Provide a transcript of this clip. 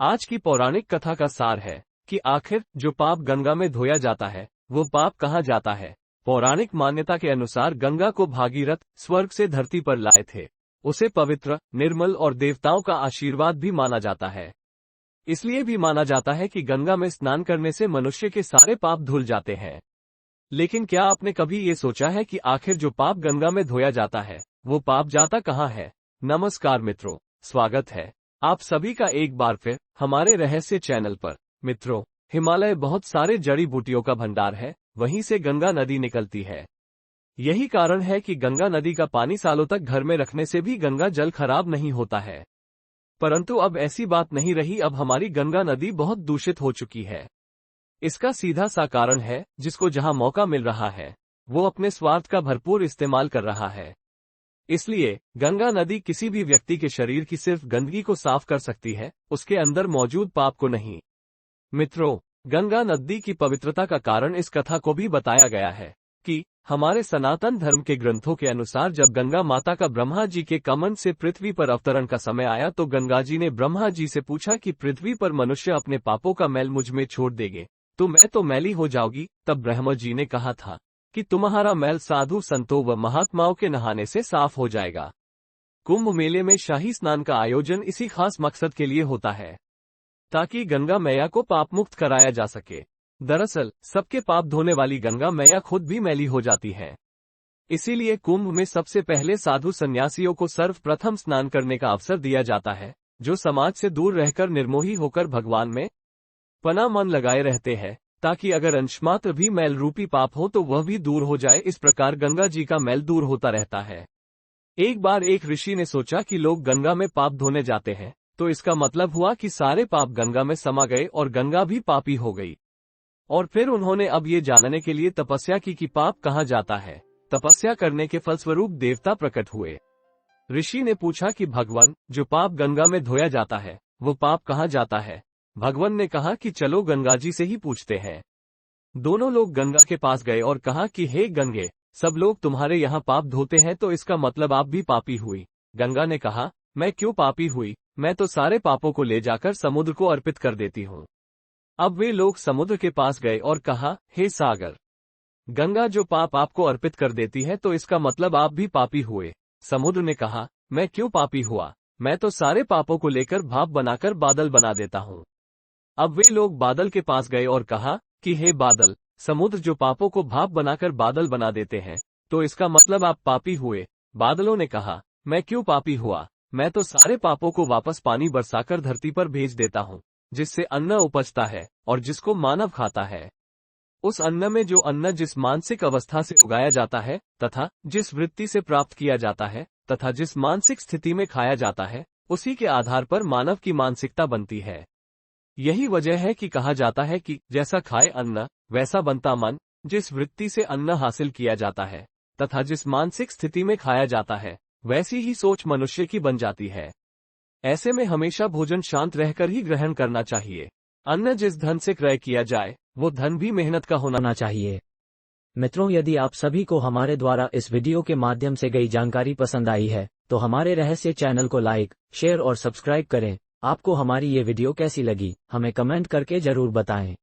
आज की पौराणिक कथा का सार है कि आखिर जो पाप गंगा में धोया जाता है वो पाप कहाँ जाता है। पौराणिक मान्यता के अनुसार गंगा को भागीरथ स्वर्ग से धरती पर लाए थे। उसे पवित्र, निर्मल और देवताओं का आशीर्वाद भी माना जाता है। इसलिए भी माना जाता है कि गंगा में स्नान करने से मनुष्य के सारे पाप धुल जाते हैं। लेकिन क्या आपने कभी ये सोचा है कि आखिर जो पाप गंगा में धोया जाता है वो पाप जाता कहाँ है। नमस्कार मित्रों, स्वागत है आप सभी का एक बार फिर हमारे रहस्य चैनल पर। मित्रों, हिमालय बहुत सारे जड़ी बूटियों का भंडार है, वहीं से गंगा नदी निकलती है। यही कारण है कि गंगा नदी का पानी सालों तक घर में रखने से भी गंगा जल खराब नहीं होता है। परंतु अब ऐसी बात नहीं रही। अब हमारी गंगा नदी बहुत दूषित हो चुकी है। इसका सीधा सा कारण है, जिसको जहां मौका मिल रहा है वो अपने स्वार्थ का भरपूर इस्तेमाल कर रहा है। इसलिए गंगा नदी किसी भी व्यक्ति के शरीर की सिर्फ गंदगी को साफ कर सकती है, उसके अंदर मौजूद पाप को नहीं। मित्रों, गंगा नदी की पवित्रता का कारण इस कथा को भी बताया गया है कि हमारे सनातन धर्म के ग्रंथों के अनुसार जब गंगा माता का ब्रह्मा जी के कमंड से पृथ्वी पर अवतरण का समय आया तो गंगा जी ने ब्रह्मा जी से पूछा कि पृथ्वी पर मनुष्य अपने पापों का मैल मुझ में छोड़ देंगे तो मैं तो मैली हो जाऊंगी। तब ब्रह्मा जी ने कहा था कि तुम्हारा मैल साधु संतों व महात्माओं के नहाने से साफ हो जाएगा। कुंभ मेले में शाही स्नान का आयोजन इसी खास मकसद के लिए होता है, ताकि गंगा मैया को पाप मुक्त कराया जा सके। दरअसल सबके पाप धोने वाली गंगा मैया खुद भी मैली हो जाती है। इसीलिए कुंभ में सबसे पहले साधु सन्यासियों को सर्वप्रथम स्नान करने का अवसर दिया जाता है, जो समाज से दूर रहकर निर्मोही होकर भगवान में पना मन लगाए रहते हैं, ताकि अगर अंशमात्र भी मैल रूपी पाप हो तो वह भी दूर हो जाए। इस प्रकार गंगा जी का मैल दूर होता रहता है। एक बार एक ऋषि ने सोचा कि लोग गंगा में पाप धोने जाते हैं तो इसका मतलब हुआ कि सारे पाप गंगा में समा गए और गंगा भी पापी हो गई। और फिर उन्होंने अब ये जानने के लिए तपस्या की कि पाप कहाँ जाता है। तपस्या करने के फलस्वरूप देवता प्रकट हुए। ऋषि ने पूछा कि भगवान, जो पाप गंगा में धोया जाता है वो पाप कहाँ जाता है। भगवान ने कहा कि चलो गंगा जी से ही पूछते हैं। दोनों लोग गंगा के पास गए और कहा कि हे गंगे, सब लोग तुम्हारे यहाँ पाप धोते हैं तो इसका मतलब आप भी पापी हुई। गंगा ने कहा, मैं क्यों पापी हुई, मैं तो सारे पापों को ले जाकर समुद्र को अर्पित कर देती हूँ। अब वे लोग समुद्र के पास गए और कहा, हे सागर, गंगा जो पाप आपको अर्पित कर देती है तो इसका मतलब आप भी पापी हुए। समुद्र ने कहा, मैं क्यों पापी हुआ, मैं तो सारे पापों को लेकर भाप बनाकर बादल बना देता हूँ। अब वे लोग बादल के पास गए और कहा कि हे बादल, समुद्र जो पापों को भाप बनाकर बादल बना देते हैं तो इसका मतलब आप पापी हुए। बादलों ने कहा, मैं क्यों पापी हुआ, मैं तो सारे पापों को वापस पानी बरसाकर धरती पर भेज देता हूँ, जिससे अन्न उपजता है और जिसको मानव खाता है। उस अन्न में जो अन्न जिस मानसिक अवस्था से उगाया जाता है तथा जिस वृत्ति से प्राप्त किया जाता है तथा जिस मानसिक स्थिति में खाया जाता है, उसी के आधार पर मानव की मानसिकता बनती है। यही वजह है कि कहा जाता है कि जैसा खाए अन्न वैसा बनता मन। जिस वृत्ति से अन्न हासिल किया जाता है तथा जिस मानसिक स्थिति में खाया जाता है वैसी ही सोच मनुष्य की बन जाती है। ऐसे में हमेशा भोजन शांत रहकर ही ग्रहण करना चाहिए। अन्न जिस धन से क्रय किया जाए वो धन भी मेहनत का होना चाहिए। मित्रों, यदि आप सभी को हमारे द्वारा इस वीडियो के माध्यम से गई जानकारी पसंद आई है तो हमारे रहस्य चैनल को लाइक, शेयर और सब्सक्राइब करें। आपको हमारी ये वीडियो कैसी लगी हमें कमेंट करके जरूर बताएं।